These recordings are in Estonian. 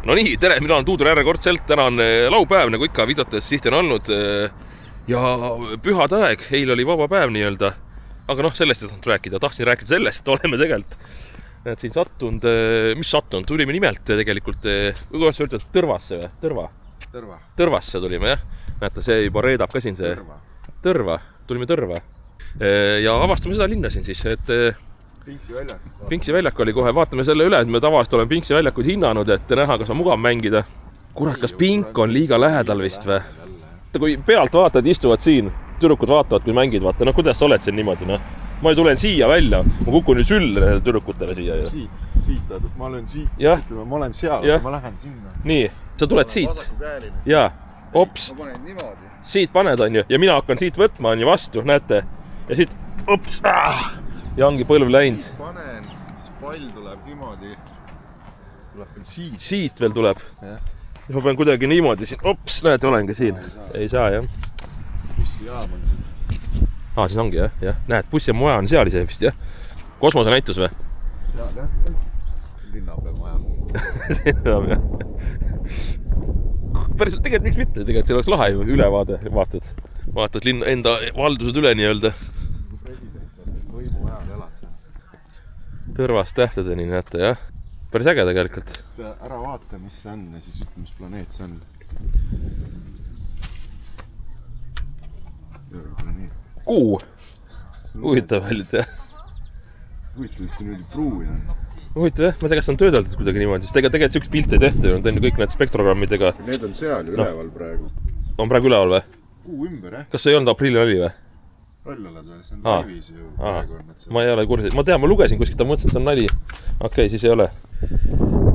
No nii, tere, mina olen Tuudur järjekordselt, täna on laupäev, nagu ikka videotes tihti on olnud ja pühade aeg, eile oli vaba päev nii-öelda, aga noh, sellest ei tahtnud rääkida, tahtsin rääkida sellest, et oleme tegelikult siin sattunud, mis sattunud, tulime nimelt tegelikult, kuidas sa ütled, Tõrvasse või? Tõrvasse tulime, jah, näete, see juba reedab ka siin see Tõrva, tulime Tõrva ja avastame seda linna siin siis, et Pinksi väljak oli kohe, vaatame selle üle, et me tavaliselt oleme Pinksi väljakuid hinnanud, et näha, kas on mugav mängida. Kurat, kas pink on liiga lähedal vist või? Kui pealt vaatad, istuvad siin, tüdrukud vaatavad, kui mängid, vaata, no kuidas sa oled siin niimoodi, noh? Ma tulen siia välja, ma kukun ju sülle tüdrukutele siia ju. Siit, ma olen siit, ütleme, ma olen seal, ma lähen sinna. Nii, sa tuled siit. Jaa, ops. Ma panen niimoodi. Siit paned, on ju, ja mina hakkan siit võtma, on ju vastu, näete. Ja siit, ops, ja ongi põlv läinud. Panen, siis pall tuleb niimoodi. Tuleb veel siit. Siit veel tuleb. Ja ma pean kuidagi niimoodi siin. Ops, näete, olengi siin. Ei saa, jah. Bussijaam on siin. Siis ongi, jah. Näed, bussimaja on seal ise vist, jah. Kosmose näitus või? Seal, jah. Linnapea maja. Seda, jah. Päris, tegelikult miks mitte? Tegelikult seal oleks lahe ülevaade, vaatad linna enda valdused üle nii-öelda. Tõrvast tähtedeni, näete, jah. Päris äge tegelikult. Ära vaata, mis see on ja siis ütle, mis planeet see on. Kuu. Huvitav väljud, jah. Huvitav, et nüüd pruuin on. Huvitav, jah. Ma tea, kas on töödeldud kuidagi niimoodi, sest tegelikult sellist pilte ei tehta ju. Need on ju kõik need spektrogrammidega. Need on seal ju üleval praegu. On praegu üleval või? Kuu ümber, jah. Kas see ei olnud aprilli oli või? Roll oled või? See on laivis ju praegu on. Ma ei ole kursis. Ma tean, ma lugesin kuskilt, ta mõtlesin, et see on nali. Okei, siis ei ole.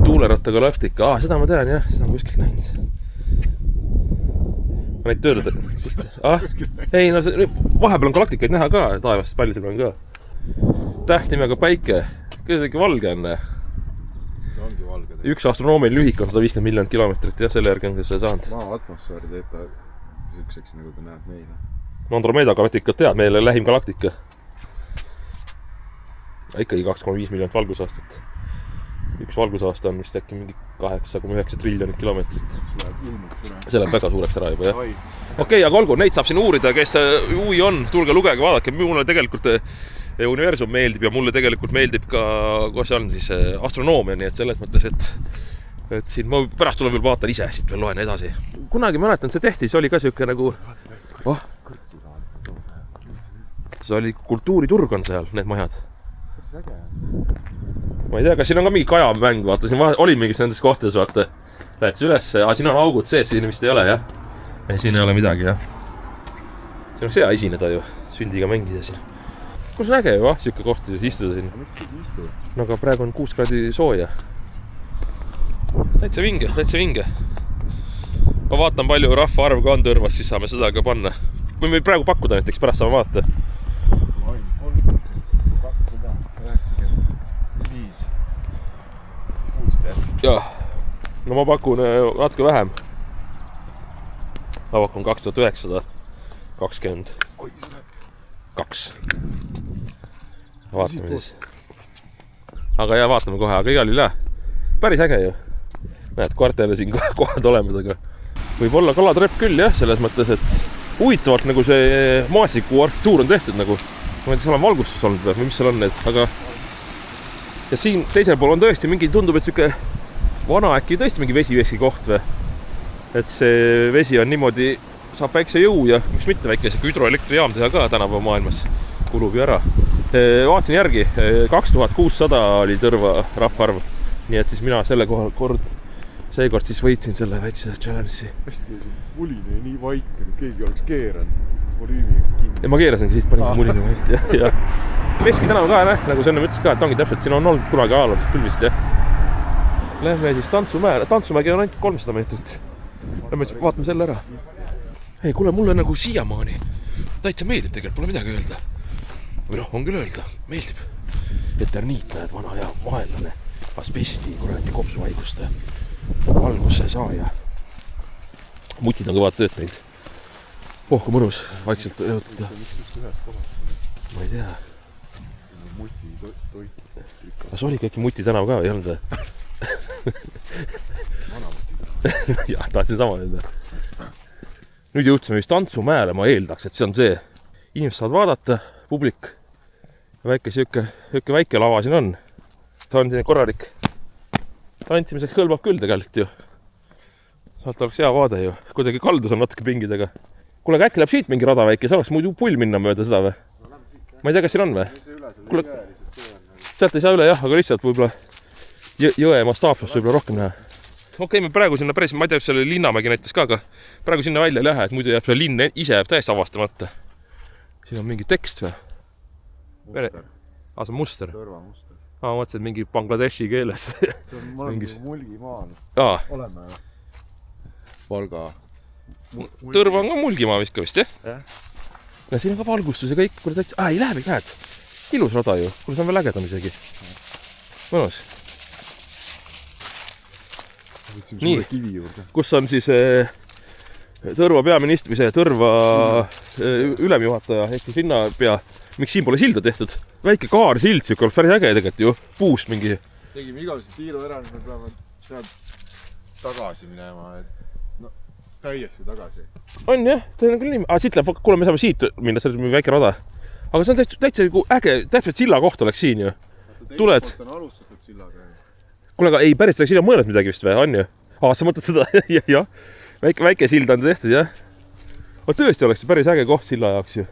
Tuuleratta galaktika. Seda ma tean, jah. Seda on kuskilt näinud. Ma neid töödad. Ei, no vahepeal on galaktikaid näha ka. Taevast palju seal on ka. Täht nimega Päike. Kuidagi valge on. Ongi valge. Üks astronoomiline lühik on 150 miljonit kilomeetrit. Jah, selle järgi on see saanud. Maa atmosfäär teeb ta ükseks, nagu ta näeb meile. Andromeda galaktikat tead, meile lähim galaktika. Ikkagi 2,5 miljonit valgusaastat. Üks valgusaasta on vist äkki mingi 8,9 triljonit kilomeetrit. See läheb väga suureks ära juba, jah. Okei, aga olgu, neid saab siin uurida, kes huvi on, tulge lugege, vaadake. Mulle tegelikult universum meeldib ja mulle tegelikult meeldib ka, kuidas see on siis, astronoomia, nii et selles mõttes, et siin ma pärast tulen veel vaatan ise, siit veel loen edasi. Kunagi mäletan, see tehti, see oli ka siuke nagu see oli kultuuriturg on seal, need majad. Ma ei tea, kas siin on ka mingi kajamäng, vaata, siin oli mingis nendes kohtades, vaata. Lähetis üles, siin on augud sees, siin vist ei ole, jah. Ei, siin ei ole midagi, jah. Siin on hea esineda ju, sündiga mängida siin. Kus on äge ju, siuke koht istuda siin. No aga praegu on 6 kraadi sooja. Täitsa vinge. Ma vaatan palju rahvaarv ka on Tõrvas, siis saame seda ka panna. Võime praegu pakkuda näiteks, pärast saame vaata. 295. Jah. No ma pakun natuke vähem. Ma pakun 2922. Vaatame siis. Aga jah, vaatame kohe, aga igal üle. Päris äge ju. Näed, kvartele siin kohad olemisega. Võib olla kalatrepp küll, jah, selles mõttes, et huvitavalt nagu see maasiku arhitektuur on tehtud nagu. Ma ei tea, seal on valgustus olnud või mis seal on need, aga ja siin teisel pool on tõesti mingi, tundub, et siuke vana äkki tõesti mingi vesiveski koht või. Et see vesi on niimoodi, saab väikse jõu ja miks mitte väikese hüdroelektrijaam teha ka tänapäeva maailmas. Kulub ju ära. Vaatasin järgi, 2600 oli Tõrva rahvaarv. Nii et siis mina selle seekord siis võitsin selle väikse challenge'i. Hästi muline ja nii vaike, kui keegi oleks keeranud. Volüümi kinni. Ja ma keerasingi, siis panin muline vait. Ja. Veski tänav ka, nagu see enne ütles ka, et ongi täpselt, siin on olnud kunagi ajalooliselt küll vist, jah. Lähme siis Tantsumäele. Tantsumägi on ainult 300 meetrit. Lähme siis vaatame selle ära. Ei, kuule, mulle nagu siiamaani täitsa meeldib tegelikult, pole midagi öelda. Või noh, on küll öelda, meeldib. Eterniit, näed, vana ja vaenlane. Asbesti, kuradi kopsuhaiguste. Valgusse saaja. Mutid on kõvad tööd neid. Kui mõnus, vaikselt õhutada. Ma ei tea. Muti toit. Kas oli kõik Muti tänav ka või ei olnud? jah, tahtsin sama öelda. Nüüd jõudsime vist Tantsumäele, ma eeldaks, et see on see. Inimesed saavad vaadata, publik. Väike siuke väike lava siin on. See on selline korralik. Tantsimiseks kõlbab küll tegelikult ju. Saalt oleks hea vaade ju. Kuidagi kaldus on natuke pingidega. Kuule, aga äkki läheb siit mingi rada väike, saaks muidu pull minna mööda seda või? Ma ei tea, kas siin on või? Kuule, sealt ei saa üle jah, aga lihtsalt võib-olla jõe mastaapsust võib-olla rohkem näha. Okei, me praegu sinna päris, ma ei tea, if selle Linnamägi näitas ka, aga praegu sinna välja ei lähe, et muidu jääb see linn ise jääb täiesti avastamata. Siin on mingi tekst või? Muster. See on muster. Tõrvamuster. Ma mõtlesin, et mingi Bangladeshi keeles. See on mingis... Mulgimaal. Oleme Valga. Tõrva on ka Mulgimaa vist, jah? Jah. Ja siin on ka valgustus ja kõik, kuule täitsa... ei lähebki, näed. Ilus rada ju. Kuule, see on veel ägedam isegi. Mõnus. Nii, kus on siis Tõrva peaministri, see Tõrva ülemjuhataja ehk siis linnapea. Miks siin pole silda tehtud? Väike kaarsild, siuke oleks päris äge tegelikult ju. Puust mingi. Tegime igavesti tiiru ära, nüüd me peame sealt tagasi minema. No, täiesti tagasi. On jah, see on küll nii. Siit läheb, kuule, me saame siit minna, see on mingi väike rada. Aga see on täitsa äge, täpselt silla koht oleks siin ju. Tuled. Teist poolt on alustatud sillaga. Kuule, aga ei, päris siin on mõelnud midagi vist või, on ju? Sa mõtled seda? jah. Väike sild on tehtud, jah. O, tõesti oleks see päris äge koht silla jaoks ju.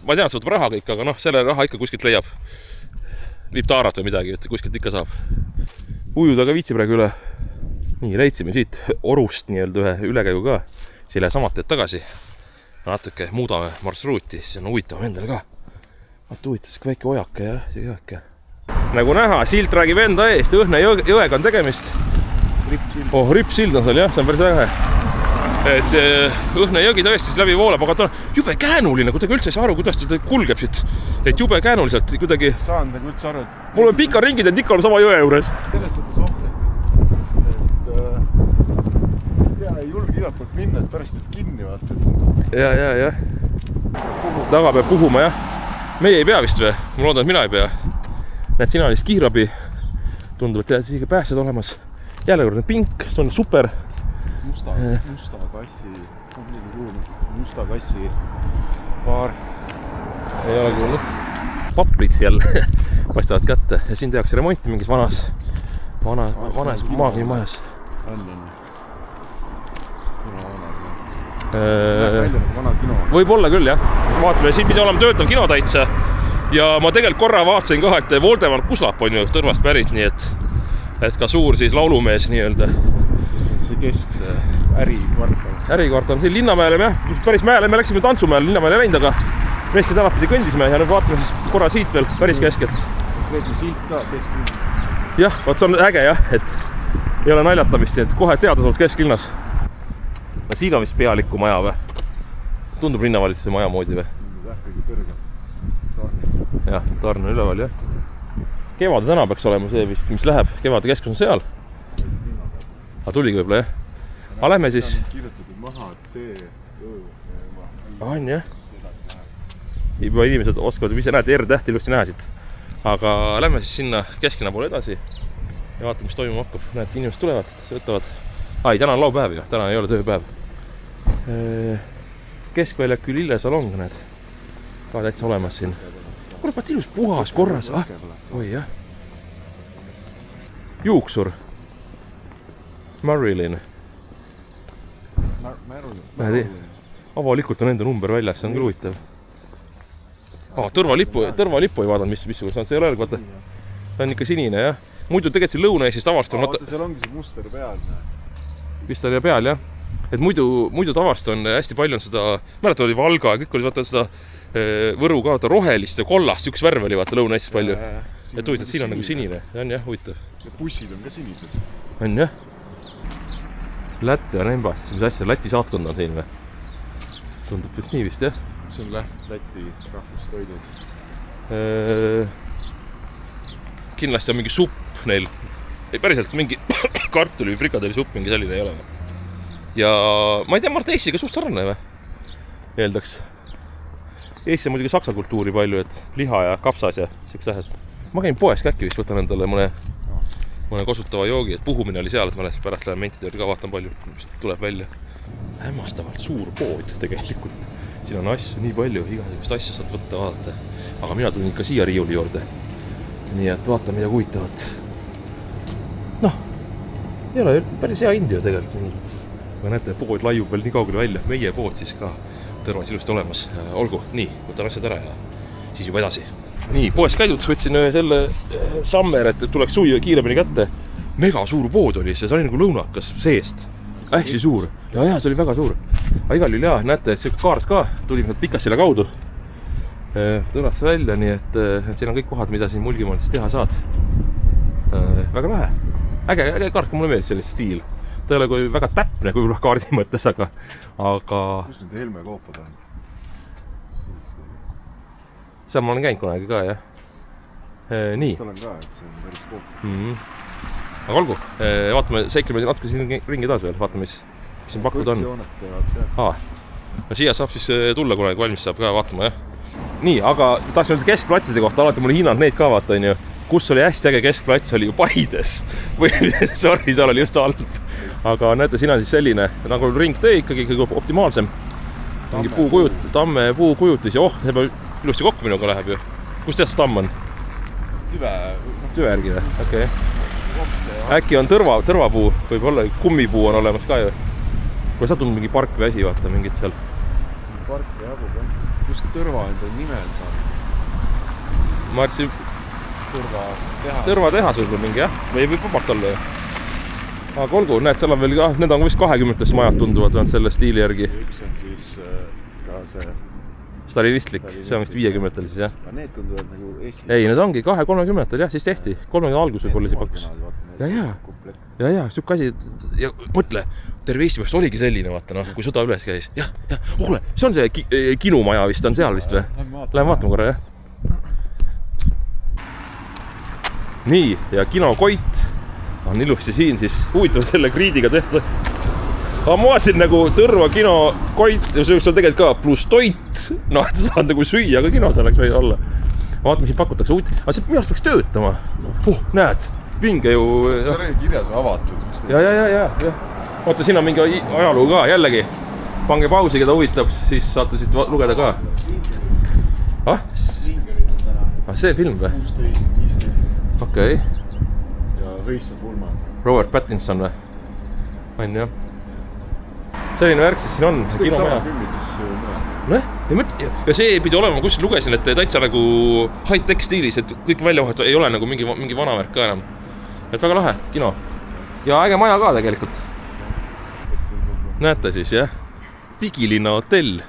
Ma tean, et see võtab raha kõik, aga noh, selle raha ikka kuskilt leiab. Liptaarat või midagi, kuskilt ikka saab. Ujuda ka viitsi praegu üle. Nii, leidsime siit Orust nii-öelda ühe ülekäigu ka. Sille samad teed tagasi. Natuke muudame marsruuti, siis on huvitav endale ka. Vaata huvitav, see väike ojake ja see jõeke. Nagu näha, silt räägib enda eest, õhne jõega on tegemist. Rippsild on seal jah, see on päris vähe. Et õhne jõgi tõesti läbi voolab, aga ta on jube käänuline, kuidagi üldse ei saa aru, kuidas ta kulgeb siit. Et jube käänuliselt kuidagi... Saan ta üldse aru, et... Mul on pika ringid, et ikka on sama jõe juures. Selles suhtes ohtlik. Et ei julge igalt poolt minna, et pärast et kinni vaata. Ja. Taga peab puhuma jah. Meie ei pea vist või? Ma loodan, et mina ei pea. Näed, sina olid kiirabi. Tundub, et jääd isegi pääsed olemas. Jällekordne pink, see on super. Musta kassi paar. Ei ole kuulnud. Paprid jälle paistavad kätte ja siin tehakse remonti mingis vanas maagimajas. Võib-olla küll jah. Vaatame, siin pidi olema töötav kino täitsa. Ja ma tegelikult korra vaatasin ka, et Voldemar Kuslap on ju Tõrvast pärit, nii et ka suur siis laulumees nii-öelda. See keskse ärikvartal. Ärikvartal on siin Linnamäele, jah, päris mäele, me läksime Tantsumäele, Linnamäele läinud, aga Meeski tänav pidi kõndisime ja nüüd vaatame siis korra siit veel päris keskelt. Konkreetne silt ka kesklinnas. Jah, vaat see on äge jah, et ei ole naljatamist, et kohe teadasult kesklinnas. No siin on vist pealiku maja või? Tundub linnavalitsuse maja moodi või? Kõige kõrgem. Tarn. Jah, Tarn on üleval, jah. Kevade täna peaks olema see vist, mis läheb. Kevade keskus on seal. Aga tuligi võib-olla, jah. Aga lähme siis... Kirjutatud maha tee. On, jah. Juba inimesed oskavad, mis näed, R-tähti ilusti näha siit. Aga lähme siis sinna kesklinna poole edasi. Ja vaatame, mis toimuma hakkab. Näed, inimesed tulevad, võtavad. Ai, täna on laupäev ju, täna ei ole tööpäev. Keskväljak lillesalong, näed. Ka täitsa olemas siin. Kuule, vaat ilus puhas korras. Oi, jah. Juuksur. Marilyn. Avalikult on enda number väljas, see on küll huvitav. Tõrvalippu ei vaadanud, missugune see on, see ei ole järg, vaata. See on ikka sinine, jah. Muidu tegelikult see Lõuna-Eestist tavaliselt on... Seal ongi see muster peal. Vist oli peal, jah. Et muidu tavaliselt on hästi palju on seda... Mäletad, oli Valga ja kõik oli vaata seda Võru ka vaata rohelist ja kollast. Üks värv oli vaata Lõuna-Eestis palju. Et huvitav, siin on nagu sinine. See on jah, huvitav. Ja bussid on ka sinised. On jah. Läti on embast. Mis asja, Läti saatkond on siin või? Tundub vist nii vist, jah. See on Läti rahvustoidud. Kindlasti on mingi supp neil. Ei päriselt mingi kartuli või frikadelli supp, mingi selline ei ole. Ja ma ei tea, Mart Eestiga suht sarnane või? Eeldaks. Eestis on muidugi saksa kultuuri palju, et liha ja kapsas ja siuks asjad. Ma käin poes äkki vist, võtan endale mõne mõne kosutava joogi, et puhumine oli seal, et ma pärast lähen mentide juurde ka vaatan palju, mis tuleb välja. Hämmastavalt suur pood tegelikult. Siin on asju nii palju, igasugust asju saad võtta, vaadata. Aga mina tulin ikka siia riiuli juurde. Nii et vaata mida huvitavat. Noh, ei ole päris hea India tegelikult. Aga näete, pood laiub veel nii kaugele välja. Meie pood siis ka tõrvas ilusti olemas. Olgu, nii, võtan asjad ära ja siis juba edasi. Nii, poes käidud, võtsin selle Summer, et tuleks suvi kiiremini kätte. Mega suur pood oli see oli nagu lõunakas seest. Hästi suur. Ja see oli väga suur. Aga igal juhul jah, näete, et see kaart ka tuli Pikassile kaudu. Tõras välja, nii et siin on kõik kohad, mida siin Mulgimaal siis teha saad. Väga lahe. Äge kaart, kui mulle meeldis sellist stiil. Ta ei ole kui väga täpne kui kaardi mõttes, aga... Kus need Helme koopad on? Seal ma olen käinud kunagi ka, jah. Nii. Seal on ka, et see on päris koop. Aga olgu, vaatame, seikleme natuke siin ringi taas veel, vaatame, mis siin pakkuda on. No siia saab siis tulla kunagi, valmis saab ka vaatama, jah. Nii, aga tahaks öelda keskplatside kohta, alati mulle hinnanud neid ka vaata, on ju. Kus oli hästi äge keskplats, oli ju Paides. Või sorry, seal oli just halb. Aga näete, siin on siis selline, nagu ringtee ikkagi optimaalsem. Mingi tamme puukujutis ja see peab ilusti kokku minuga läheb ju. Kus tead see tamm on? Tüve järgi või? Okei. Äkki on tõrvapuu, võib-olla kummipuu on olemas ka ju. Kui sa tundnud mingi park või asi, vaata mingid seal. Park või jabu ka. Kus tõrva enda nime on saanud? Ma arvasin... Tõrvatehas võib-olla mingi, jah? Või võib vabalt olla ju. Aga olgu, näed, seal on veel ka, need on vist 20-tes majad tunduvad selle stiili järgi. Üks on siis ka see... Stalinistlik, see on vist 50-tel siis, jah? Aga need tunduvad nagu Eesti... Ei, need ongi 2-30-tel, jah, siis tehti. 30 algus võib-olla siis pakkus. Ja, siuke asi, ja mõtle, terve Eesti pärast oligi selline, vaata, noh, kui sõda üles käis. Jah, kuule, see on see kinumaja vist, on seal vist või? Lähen vaatama korra, jah. Nii, ja kino Koit on ilusti siin siis huvitav selle kriidiga tehtud. Aga ma vaatasin nagu Tõrva kino Koit ja see on tegelikult ka pluss toit. Noh, et sa saad nagu süüa, aga kino selleks võid olla. Vaatame, siin pakutakse huvitav. Aga see minu arust peaks töötama. Näed, pinge ju... See on kirjas avatud. Ja. Vaata, siin on mingi ajaluu ka, jällegi. Pange pausi, keda huvitab, siis saate siit lugeda ka. See film või? 16-15. Okei. Ja Hõissa pulmad. Robert Pattinson või? On jah. Selline värk siis siin on. Kõik sama filmides mõne. Ja see pidi olema, kus lugesin, et täitsa nagu high-tech stiilis, et kõik väljavahet ei ole nagu mingi vana värk ka enam. Et väga lahe, kino. Ja äge maja ka tegelikult. Näete siis, jah. Pigilinna hotell.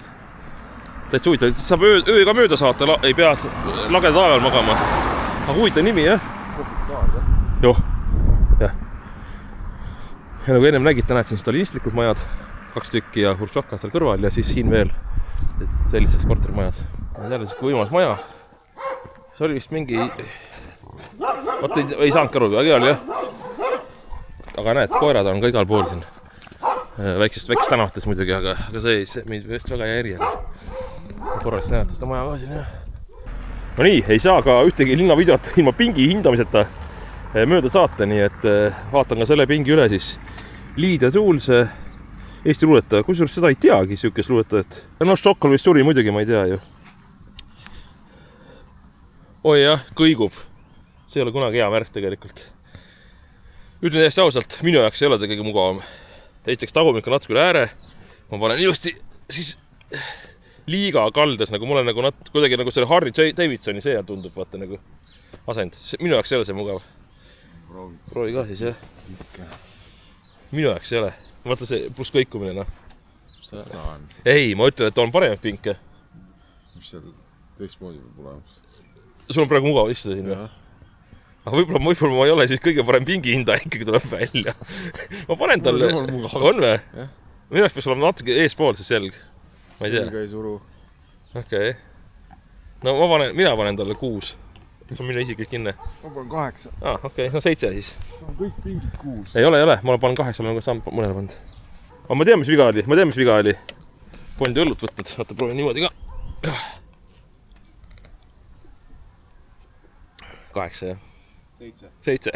Täitsa huvitav, saab öö ka mööda saata, ei pea lageda taeval magama. Aga huvitav nimi, jah? Joh, jah. Ja nagu ennem nägite, näed siin stalinistlikud majad, 2 tükki ja Hurtšovka seal kõrval ja siis siin veel sellised korterimajad. Jälle siuke võimas maja. See oli vist mingi... Vaata, ei saanud ka aru, aga igal jah. Aga näed, koerad on ka igal pool siin. Väiksest tänavates muidugi, aga see meid vist väga ei häiri. Korraliselt näete seda maja ka siin, jah. No nii, ei saa ka ühtegi linnavideot ilma pingi hindamiseta mööda saata, nii et vaatan ka selle pingi üle siis. Liida Tools, Eesti luuletaja, kusjuures seda ei teagi siukest luuletajat. No Stockholmis suri muidugi, ma ei tea ju. Oi jah, kõigub. See ei ole kunagi hea märk tegelikult. Ütlen täiesti ausalt, minu jaoks ei ole ta kõige mugavam. Teiseks tagumik on natuke üle ääre. Ma panen ilusti siis liiga kaldes, nagu mulle nagu kuidagi nagu selle Harry Davidsoni see tundub, vaata nagu asend. Minu jaoks ei ole see mugav. Proovi ka siis, jah. Minu jaoks ei ole. Vaata see pluss kõikumine, noh. Seda on. Ei, ma ütlen, et on paremad pinke. Mis seal teistmoodi võib olemas? Sul on praegu mugav istuda siin, või? Aga võib-olla ma ei ole siis kõige parem pingi hinda ikkagi tuleb välja. Ma panen talle... On või? Minu jaoks peaks olema natuke eespool see selg. Ma ei tea. Selga ei suru. Okei. No mina panen talle 6. See on minu isiklik hinne. Ma panen 8. Okei, no 7 siis. On kõik pingid 6. Ei ole. Ma panen 8, nagu saan mõnele pannud. Aga ma tean, mis viga oli. Polnud õllut võtnud. Vaata, proovin niimoodi ka. 8, jah. 7.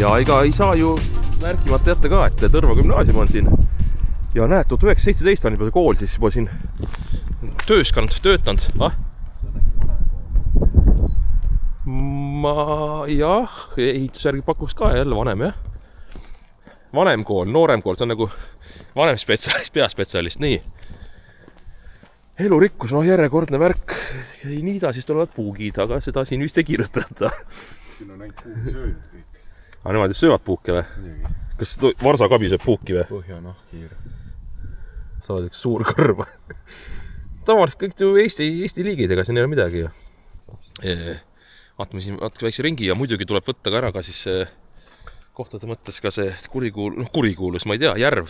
Ja ega ei saa ju märkimata jätta ka, et Tõrva gümnaasium on siin. Ja näed, 1917 on juba kool siis juba siin töötanud. Ma jah, ehitusjärgi pakuks ka jälle vanem, jah. Vanem kool, noorem kool, see on nagu vanem spetsialist, peaspetsialist, nii. Elurikkus, järjekordne värk. Ei niida, siis tulevad puugid, aga seda siin vist ei kirjutata. Siin on ainult puugisööjad kõik. Aga nemad söövad puuke või? Kas Varsa kabi sööb puuki või? Põhjanahkhiir. Sa oled üks suur kõrv. Tavaliselt kõik ju Eesti liigidega, siin ei ole midagi ju. Vaatame siin väikse ringi ja muidugi tuleb võtta ka ära ka siis kohtade mõttes ka see kurikuulus, ma ei tea, järv.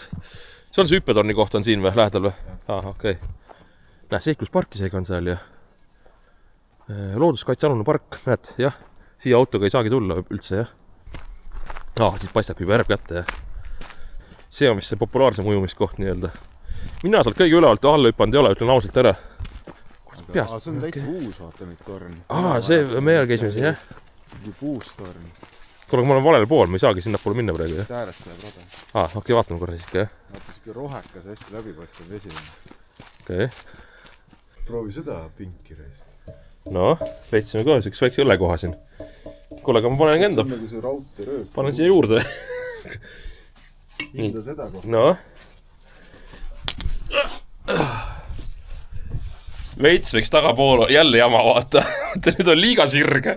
See on see hüppetorni koht on siin või, lähedal või? Okei. Näe, seikluspark isegi on seal ja looduskaitsealune park, näed, jah. Siia autoga ei saagi tulla üldse, jah. Siis paistab juba järv kätte, jah. See on vist see populaarsem ujumiskoht nii-öelda. Mina sealt kõige ülevalt alla hüpanud ei ole, ütlen ausalt ära. See on täitsa uus, vaata nüüd torn. See meie käisime siin, jah. Uus torn. Kuule, ma olen valel pool, ma ei saagi sinna poole minna praegu, jah. Äärest läheb rada. Okei, vaatame korra siiski, jah. Vaata siuke rohekas, hästi läbipaistev vesi. Okei. Proovi seda pinki reis. leidsime ka üks väikse õllekoha siin. Kuule, aga ma panen enda. See on nagu see raudteerööp. Panen siia juurde. Hinda seda kohta. Veits võiks tagapool jälle jama vaata. Nüüd on liiga sirge.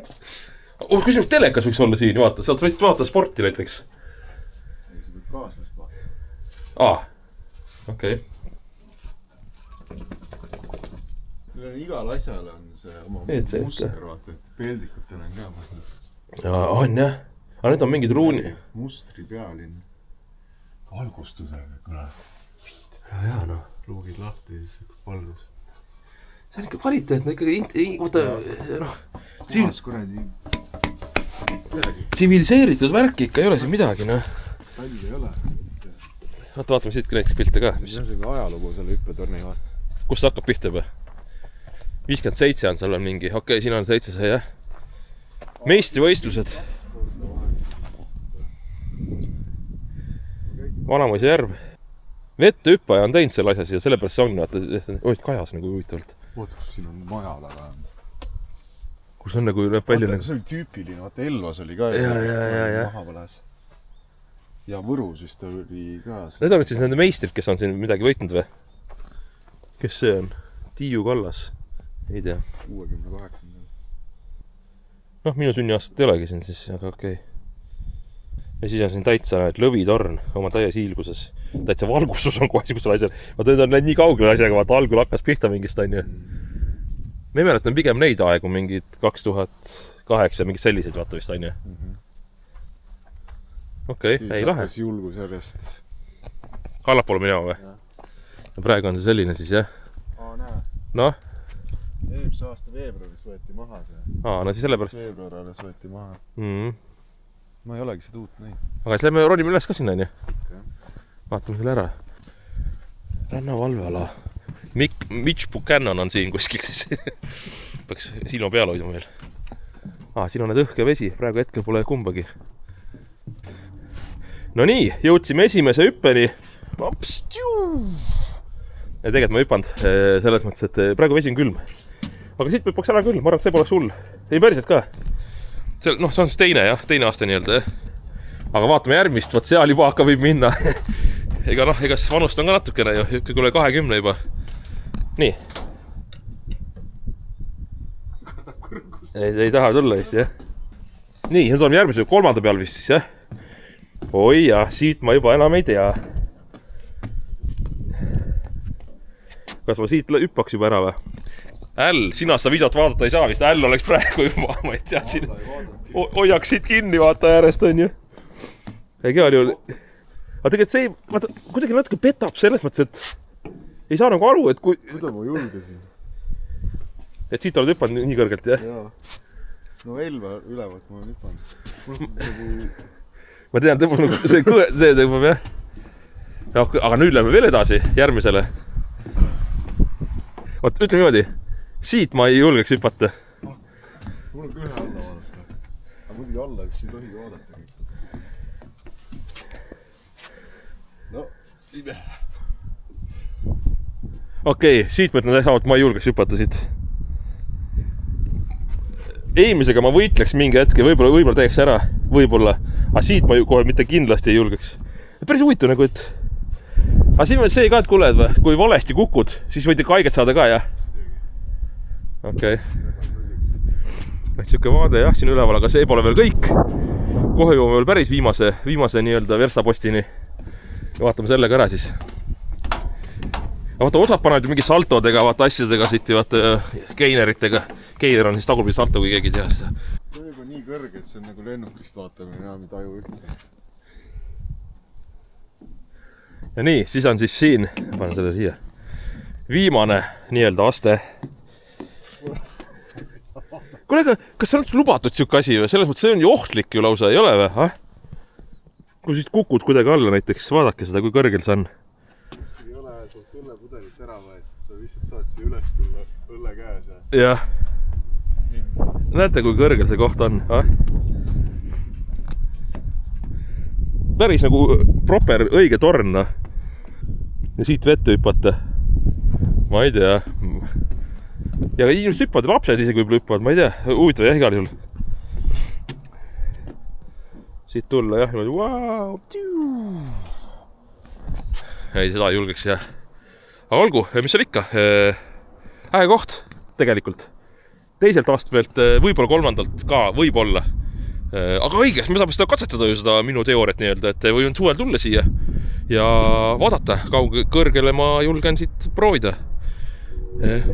Küsimus telekas võiks olla siin, vaata. Saad võiks vaata sporti näiteks. Ei, sa pead kaaslast vaata. Okei. Meil on igal asjal on see oma muster, vaata, et peldikutel on ka. On jah. Aga need on mingid ruuni. Mustri pealinn. Valgustusega, kuule. Ja, Luugid lahti, siis valgus. See on ikka kvaliteetne, ikkagi, Puhas kuradi. Tsiviliseeritud värk ikka ei ole siin midagi, Talli ei ole. Vaatame siit näiteks pilte ka. See on selline ajalugu selle hüppetorni vaata. Kus ta hakkab pihta juba? 57 on seal on mingi, okei, siin on 700, jah. Meistrivõistlused. Vanamaise järv. Vette hüppaja on teinud selle asja siia, sellepärast see on, vaata, kajas nagu huvitavalt. Oota, kus siin on maja taga on. Kus on nagu näeb välja. See oli tüüpiline, vaata Elvas oli ka. Ja. Ja Võrus vist oli ka. Need on siis nende meistrid, kes on siin midagi võitnud või? Kes see on? Tiiu Kallas. Ei tea. 68. Minu sünniaastat ei olegi siin siis, aga okei. Ja siis on siin täitsa lõvitorn oma täies hiilguses. Täitsa valgustus on kohe kus asjal. Vaata, need on nii kaugel asjaga, vaata, algul hakkas pihta mingist, on ju. Me mäletan pigem neid aegu, mingid 2008, mingid sellised, vaata vist, on ju. Okei, ei lahe. Siis julgus järjest. Allapoole minema või? Ja praegu on see selline siis, jah. Näe. Eelmise aasta veebruaris võeti maha see. Siis sellepärast. Veebruar alles võeti maha. ma ei olegi seda uut näinud. aga siis lähme ronime üles ka sinna, onju. Okay. Vaatame selle ära. Rannavalveala. Mitch Buchanan on siin kuskil siis. Peaks silma peal hoidma veel. Siin on need õhk ja vesi. Praegu hetkel pole kumbagi. No nii, jõudsime esimese hüppeni. Ja tegelikult ma hüpanud selles mõttes, et praegu vesi on külm. Aga siit peaks ära küll, ma arvan, et see pole sul. Ei päriselt ka. See on siis teine aasta nii-öelda. Aga vaatame järgmist, võt seal juba hakka võib minna. ega siis vanust on ka natukene ju, ikkagi üle 20 juba. Nii. Ei taha tulla vist, jah. Nii, nüüd oleme järgmise 3. peal vist siis, jah. Oi jah, siit ma juba enam ei tea. Kas ma siit hüppaks juba ära või? Sina seda videot vaadata ei saa vist, oleks praegu juba, ma ei tea, siin hoiaks siit kinni vaata äärest, on ju. Ega oli ju... Aga tegelikult see, vaata, kuidagi natuke petab selles mõttes, et ei saa nagu aru, et kui... Seda ma julgesin. Et siit oled hüppanud nii kõrgelt, jah? Jaa. No Elva ülevalt ma olen hüppanud. Ma tean, tõmbab nagu see tõmbab, jah. Aga nüüd lähme veel edasi, järgmisele. Oot, ütle niimoodi. Siit ma ei julgeks hüpata. Mul on kõhe alla vaadata. Aga muidugi alla üks ei tohigi vaadata. No, ime. Okei, siit ma ütlen sama, et ma ei julgeks hüpata siit. Eelmisega ma võitleks mingi hetke, võib-olla teeks ära, võib-olla. Aga siit ma kohe mitte kindlasti ei julgeks. Päris huvitav nagu, et... Aga siin on see ka, et kuule, kui valesti kukud, siis võid ikka haiget saada ka, jah? Okei. Siuke vaade, jah, siin üleval, aga see pole veel kõik. Kohe jõuame veel päris viimase nii-öelda verstapostini. Ja vaatame sellega ära siis. Ja vaata, osad panevad ju mingi saltodega, vaata asjadega siit ja vaata geineritega. Geiner on siis tagurpidi salto, kui keegi tea seda. See on juba nii kõrge, et see on nagu lennukist vaatamine, enam ei taju ühtne. Ja nii, siis on siis siin, panen selle siia, viimane nii-öelda aste. Kuule, kas see on lubatud siuke asi või? Selles mõttes see on ju ohtlik ju lausa, ei ole või? Kui siit kukud kuidagi alla näiteks, vaadake seda, kui kõrgel see on. Ei ole, et õllepudelit ära võetud, sa lihtsalt saad siia üles tulla õlle käes ja... Jah. Näete, kui kõrgel see koht on, päris nagu proper õige torn, ja siit vette hüppata. Ma ei tea. Ja inimesed hüppavad, lapsed isegi võib-olla hüppavad, ma ei tea. Huvitav jah, igal juhul. Siit tulla jah, wow. Ei, seda ei julgeks jah. Aga olgu, mis seal ikka? Äge koht, tegelikult. Teiselt astmelt, võib-olla 3. ka, võib-olla. Aga õige, me saame seda katsetada ju seda minu teooriat nii-öelda, et võin suvel tulla siia ja vaadata, kõrgele ma julgen siit proovida.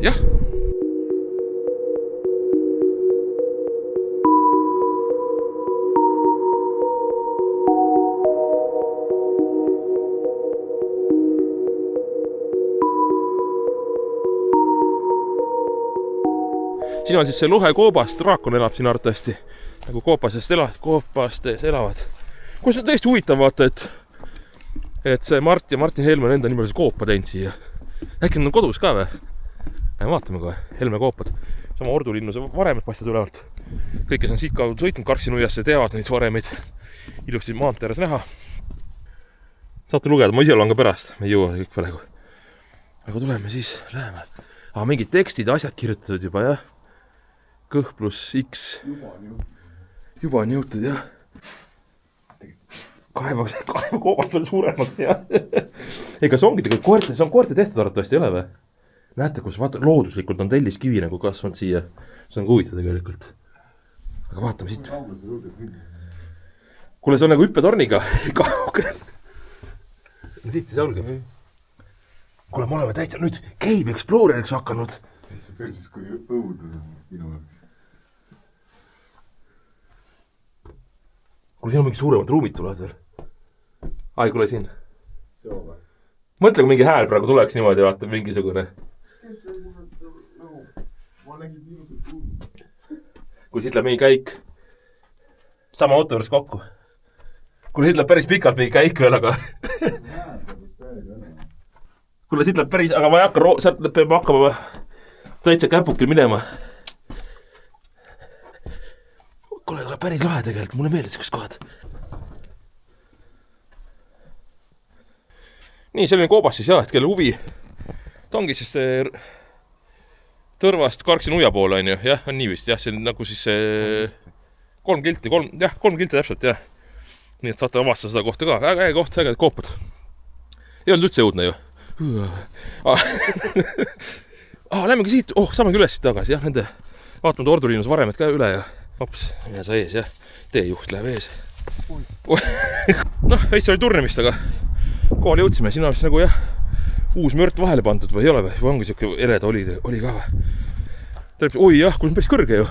Jah. Siin on siis see Lohe koobast, draakon elab siin arvatavasti. Nagu koopastes elavad. Kus on tõesti huvitav vaata, et see Mart ja Martin Helme on enda nimel koopa teinud siia. Äkki on kodus ka või? Vaatame kohe, Helme koopad. Sama Ordulinnu see varemed paistavad ülevalt. Kõik, kes on siit kaudu sõitnud Karksinuiasse, teavad neid varemeid. Ilusti maantee ääres näha. Saate lugeda, ma ise olen ka pärast. Me ei jõua kõik praegu. Aga tuleme siis, läheme. Mingid tekstid ja asjad kirjutatud juba, jah? Kõh pluss X. Juba on jõutud, jah. Kaeva koobad veel suuremaks, jah. Ega see ongi tegelikult see on koerte tehtud arvatavasti, ei ole või? Näete, kus vaata, looduslikult on telliskivi nagu kasvanud siia. See on huvitav tegelikult. Aga vaatame siit. Kuule, see on nagu hüppetorniga. Kaugel. Siit ei saa olge. Kuule, me oleme täitsa nüüd Cave Exploreriks hakanud. See persis kui õudus on minu jaoks. Kuule, siin on mingi suuremad ruumid tulevad veel. Ai, kuule siin. Mõtle, kui mingi hääl praegu tuleks niimoodi, vaata, mingisugune. Kui siit läheb mingi käik. Sama auto juures kokku. kuule, siit läheb päris pikalt mingi käik veel, aga kuule, siit läheb päris, aga ma ei hakka, sealt peame hakkama täitsa käpukil minema. Kuule, päris lahe tegelikult, mulle meeldis kus kohad. Nii, selline koobas siis jah, et kelle huvi. Ta ongi siis Tõrvast Karksi nuia poole on ju, jah, on nii vist, jah, see on nagu siis 3 kilti täpselt, jah. Nii et saate avastada seda kohta ka, väga äge koht, äged koopad. Ei olnud üldse jõudne ju. Lähmegi siit, saamegi üles siit tagasi, jah, nende vaatame Orduliinus varemed ka üle ja hops, ja sa ees, jah, teejuht läheb ees. Noh, veits oli turnimist, aga kohale jõudsime, siin on siis nagu jah, uus mört vahele pandud või ei ole või ongi siuke eleda oli ka või? Oi jah, kui on päris kõrge ju.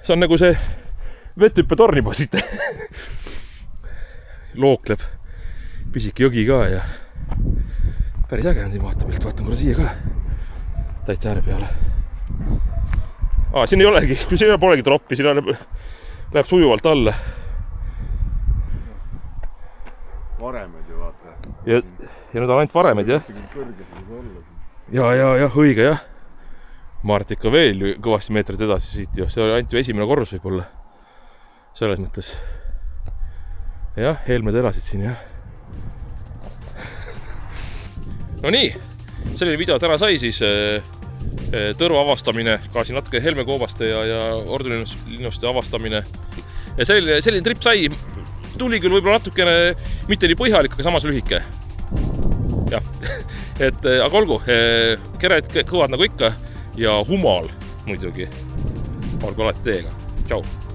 See on nagu see vetthüppe torniba siit. Lookleb pisik jõgi ka ja päris äge on siin vaatapilt, vaatan korra siia ka. Täitsa ääre peale. Siin ei olegi, kui siin polegi troppi, siin läheb sujuvalt alla. Varemed ju vaata. Ja nüüd on ainult varemed, jah. Ja, õige, jah. Mart ikka veel ju kõvasti meetrit edasi siit ju. See oli ainult ju esimene korrus võib-olla. Selles mõttes. Jah, helmed elasid siin, jah. No nii, selline video täna sai siis Tõrva avastamine, ka siin natuke helmekoobaste ja Ordulinnuste avastamine. Ja selline trip sai, tuli küll võib-olla natukene mitte nii põhjalik, aga samas lühike. Jah, aga olgu, kered kõvad nagu ikka ja humal muidugi. Olgu alati teiega. Tšau!